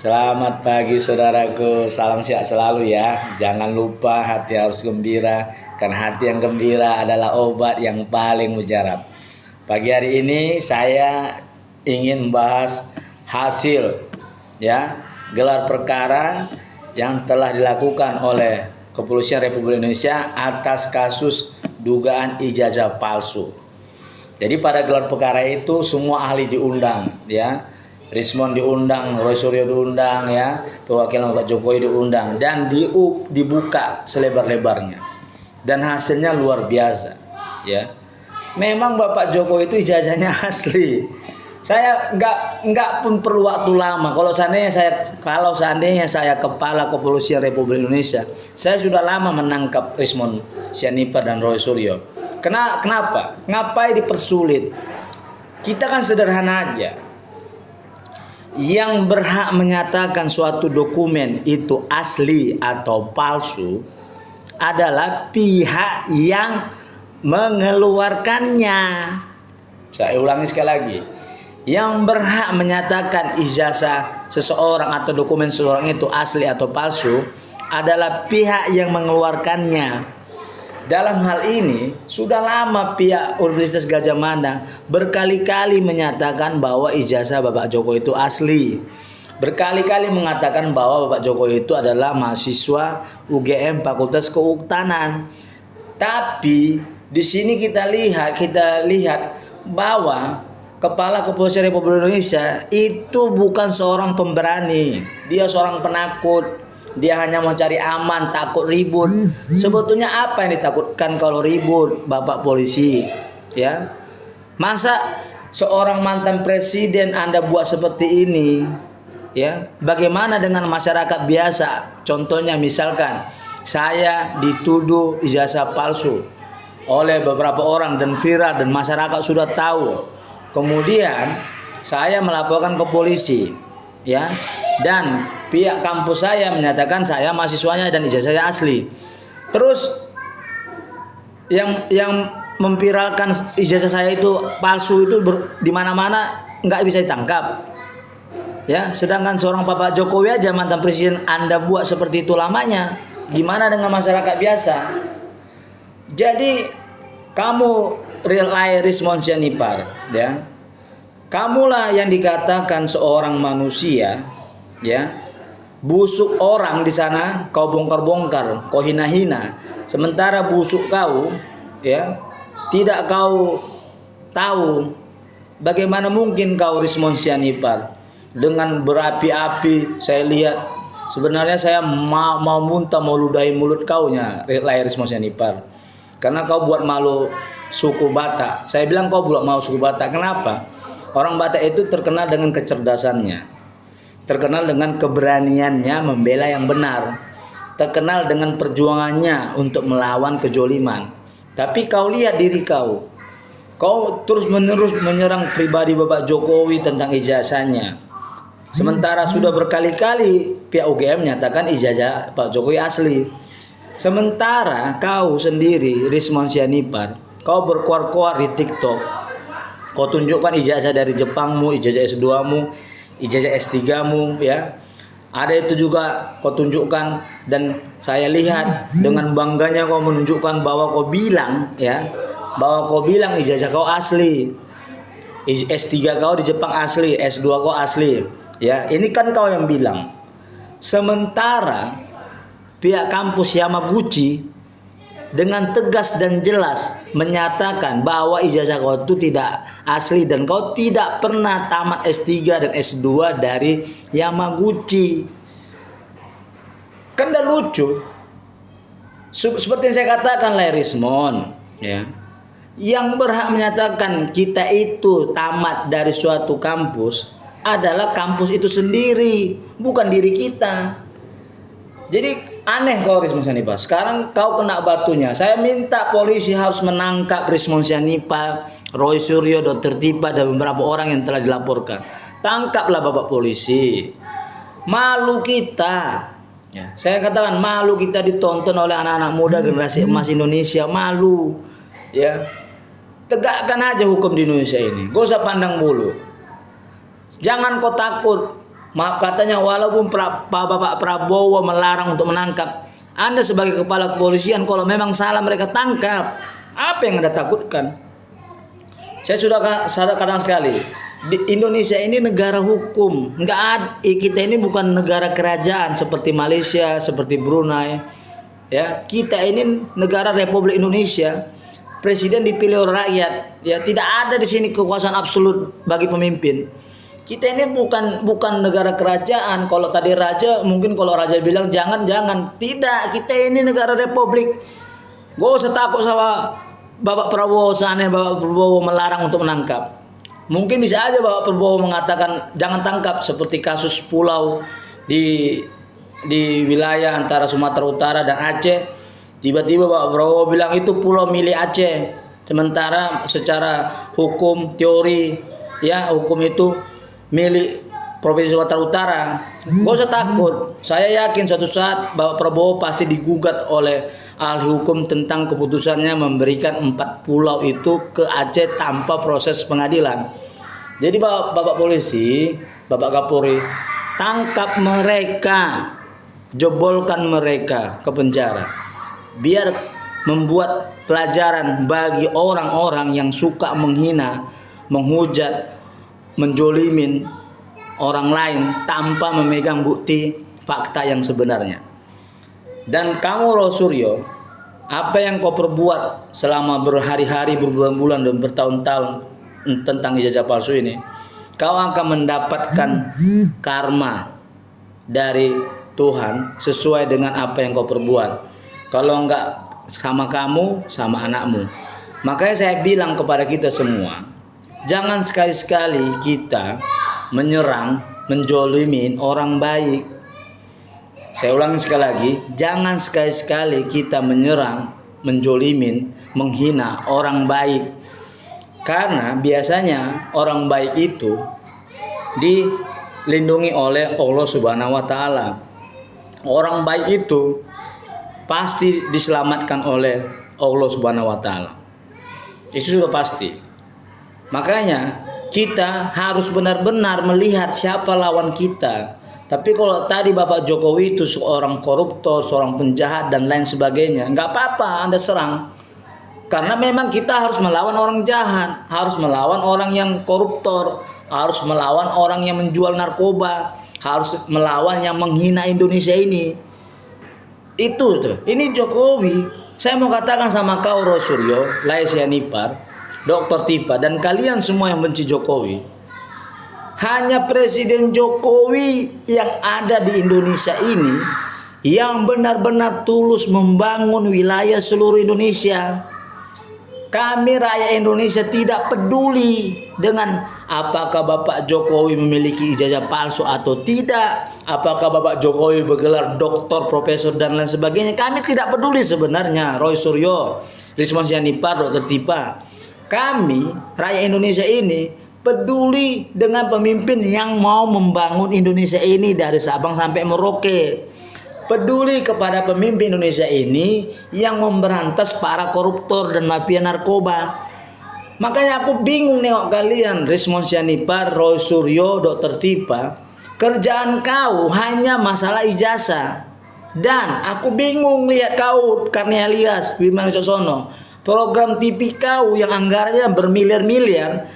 Selamat pagi saudaraku, salam sehat selalu ya. Jangan lupa hati harus gembira, karena hati yang gembira adalah obat yang paling mujarab. Pagi hari ini saya ingin membahas hasil ya gelar perkara yang telah dilakukan oleh Kepolisian Republik Indonesia atas kasus dugaan ijazah palsu. Jadi pada gelar perkara itu semua ahli diundang ya. Rismond diundang, Roy Suryo diundang ya, perwakilan Pak Jokowi diundang dan dibuka selebar-lebarnya. Dan hasilnya luar biasa ya. Memang Bapak Jokowi itu ijazahnya asli. Saya nggak pun perlu waktu lama. Kalau seandainya saya kepala Kepolisian Republik Indonesia, saya sudah lama menangkap Rismond Sianipar dan Roy Suryo. Kenapa? Ngapain dipersulit? Kita kan sederhana aja. Yang berhak menyatakan suatu dokumen itu asli atau palsu adalah pihak yang mengeluarkannya. Saya ulangi sekali lagi. Yang berhak menyatakan ijazah seseorang atau dokumen seseorang itu asli atau palsu adalah pihak yang mengeluarkannya. Dalam hal ini, sudah lama pihak Universitas Gadjah Mada berkali-kali menyatakan bahwa ijazah Bapak Jokowi itu asli. Berkali-kali mengatakan bahwa Bapak Jokowi itu adalah mahasiswa UGM Fakultas Kehutanan. Tapi di sini kita lihat bahwa Kepala Kepolisian Republik Indonesia itu bukan seorang pemberani, dia seorang penakut. Dia hanya mau cari aman, takut ribut. Sebetulnya apa yang ditakutkan kalau ribut, Bapak polisi? Ya, masa seorang mantan presiden Anda buat seperti ini? Ya, bagaimana dengan masyarakat biasa? Contohnya misalkan saya dituduh ijazah palsu oleh beberapa orang dan viral dan masyarakat sudah tahu. Kemudian saya melaporkan ke polisi, ya. Dan pihak kampus saya menyatakan saya mahasiswanya dan ijazah saya asli. Terus yang memviralkan ijazah saya itu palsu itu di mana-mana nggak bisa ditangkap. Ya, sedangkan seorang Bapak Jokowi aja mantan presiden Anda buat seperti itu lamanya. Gimana dengan masyarakat biasa? Jadi kamu Rismond Sianipar, ya. Kamulah yang dikatakan seorang manusia, ya, busuk orang di sana kau bongkar-bongkar, kau hina-hina. Sementara busuk kau, ya, tidak kau tahu bagaimana mungkin kau Rismond Sianipar dengan berapi-api. Saya lihat sebenarnya saya mau muntah, mau ludahi mulut kaunya, Rismond Sianipar, karena kau buat malu suku Batak. Saya bilang kau buat malu suku Batak. Kenapa? Orang Batak itu terkenal dengan kecerdasannya, terkenal dengan keberaniannya membela yang benar, terkenal dengan perjuangannya untuk melawan kejoliman. Tapi kau lihat diri kau terus-menerus menyerang pribadi Bapak Jokowi tentang ijazahnya. Sementara sudah berkali-kali pihak UGM menyatakan ijazah Pak Jokowi asli. Sementara kau sendiri Rismond Sianipar, kau berkuar-kuar di TikTok. Kau tunjukkan ijazah dari Jepangmu, ijazah S2-mu, ijazah S3-mu, ya. Ada itu juga kau tunjukkan, dan saya lihat dengan bangganya kau menunjukkan bahwa kau bilang, ya, bahwa kau bilang ijazah kau asli. S3 kau di Jepang asli, S2 kau asli. Ya, ini kan kau yang bilang. Sementara pihak kampus Yamaguchi dengan tegas dan jelas menyatakan bahwa ijazah kau itu tidak asli dan kau tidak pernah tamat S3 dan S2 dari Yamaguchi. Kan udah lucu. Seperti yang saya katakan lah Rismond, ya. Yang berhak menyatakan kita itu tamat dari suatu kampus adalah kampus itu sendiri, bukan diri kita. Jadi aneh kau Rismond Sianipar. Sekarang kau kena batunya. Saya minta polisi harus menangkap Rismond Sianipar, Roy Suryo, Dr. Tipa dan beberapa orang yang telah dilaporkan. Tangkaplah Bapak polisi. Malu kita. Ya, saya katakan malu kita ditonton oleh anak-anak muda generasi emas Indonesia. Malu. Ya. Tegakkan aja hukum di Indonesia ini. Gak usah pandang bulu. Jangan kau takut Maaf katanya walaupun Bapak Prabowo melarang untuk menangkap, Anda sebagai kepala kepolisian kalau memang salah mereka tangkap. Apa yang Anda takutkan? Saya sudah katakan sekali, di Indonesia ini negara hukum. Enggak ada, kita ini bukan negara kerajaan seperti Malaysia, seperti Brunei. Ya, kita ini negara Republik Indonesia. Presiden dipilih oleh rakyat. Ya, tidak ada di sini kekuasaan absolut bagi pemimpin. Kita ini bukan negara kerajaan. Kalau tadi raja, mungkin kalau raja bilang jangan. Tidak, kita ini negara republik. Gak usah takut sama Bapak Prabowo, seandainya Bapak Prabowo melarang untuk menangkap. Mungkin bisa aja Bapak Prabowo mengatakan jangan tangkap, seperti kasus pulau di wilayah antara Sumatera Utara dan Aceh. Tiba-tiba Bapak Prabowo bilang itu pulau milik Aceh. Sementara secara hukum, teori, ya hukum itu milik Provinsi Sumatera Utara. Gak usah takut. Saya yakin suatu saat Bapak Prabowo pasti digugat oleh ahli hukum tentang keputusannya memberikan 4 pulau itu ke Aceh tanpa proses pengadilan. Jadi Bapak polisi, Bapak Kapolri, tangkap mereka, jebolkan mereka ke penjara. Biar membuat pelajaran bagi orang-orang yang suka menghina, menghujat, menjolimin orang lain tanpa memegang bukti fakta yang sebenarnya. Dan kamu Rosuryo, apa yang kau perbuat selama berhari-hari, berbulan-bulan dan bertahun-tahun tentang ijazah palsu ini, kau akan mendapatkan karma dari Tuhan sesuai dengan apa yang kau perbuat. Kalau enggak sama kamu, sama anakmu. Makanya saya bilang kepada kita semua, jangan sekali-sekali kita menyerang, menjolimin orang baik. Saya ulangi sekali lagi, jangan sekali-sekali kita menyerang, menjolimin, menghina orang baik. Karena biasanya orang baik itu dilindungi oleh Allah Subhanahu wa taala. Orang baik itu pasti diselamatkan oleh Allah Subhanahu wa taala. Itu sudah pasti. Makanya kita harus benar-benar melihat siapa lawan kita. Tapi kalau tadi Bapak Jokowi itu seorang koruptor, seorang penjahat dan lain sebagainya, nggak apa-apa Anda serang. Karena memang kita harus melawan orang jahat, harus melawan orang yang koruptor, harus melawan orang yang menjual narkoba, harus melawan yang menghina Indonesia ini. Itu tuh. Ini Jokowi. Saya mau katakan sama kau Rosuryo, Laisya Nipar, Dr. Tipa dan kalian semua yang benci Jokowi. Hanya Presiden Jokowi yang ada di Indonesia ini yang benar-benar tulus membangun wilayah seluruh Indonesia. Kami rakyat Indonesia tidak peduli dengan apakah Bapak Jokowi memiliki ijazah palsu atau tidak, apakah Bapak Jokowi bergelar doktor, profesor dan lain sebagainya. Kami tidak peduli sebenarnya. Roy Suryo, Rismon Sianipar, Dr. Tipa. Kami rakyat Indonesia ini peduli dengan pemimpin yang mau membangun Indonesia ini dari Sabang sampai Merauke. Peduli kepada pemimpin Indonesia ini yang memberantas para koruptor dan mafia narkoba. Makanya aku bingung nengok kalian, Rismon Sianipar, Roy Suryo, Dr. Tipa. Kerjaan kau hanya masalah ijazah. Dan aku bingung lihat kau, Karni Alias, Bima Wicaksono. Program TV kau yang anggarannya bermiliar-miliar,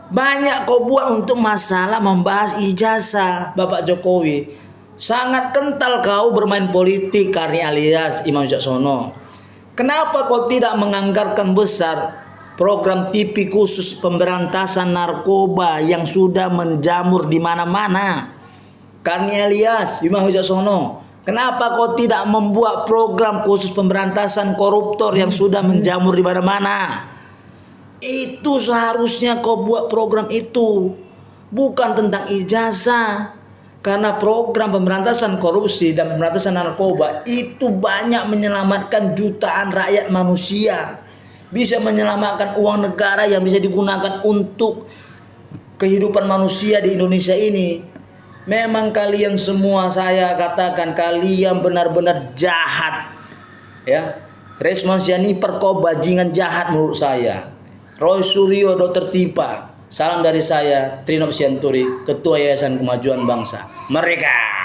banyak kau buat untuk masalah membahas ijazah Bapak Jokowi. Sangat kental kau bermain politik, Karni Alias, Imam Wicaksono. Kenapa kau tidak menganggarkan besar program TV khusus pemberantasan narkoba yang sudah menjamur di mana-mana? Karni Alias, Imam Wicaksono. Kenapa kau tidak membuat program khusus pemberantasan koruptor yang sudah menjamur di mana-mana? Itu seharusnya kau buat program itu, bukan tentang ijazah. Karena program pemberantasan korupsi dan pemberantasan narkoba itu banyak menyelamatkan jutaan rakyat manusia. Bisa menyelamatkan uang negara yang bisa digunakan untuk kehidupan manusia di Indonesia ini. Memang kalian semua, saya katakan kalian benar-benar jahat. Ya, Rismon Sianipar kau bajingan jahat menurut saya. Roy Suryo, Dr. Tipa, Salam dari saya, Trino Sianturi, Ketua Yayasan Kemajuan Bangsa. Merdeka!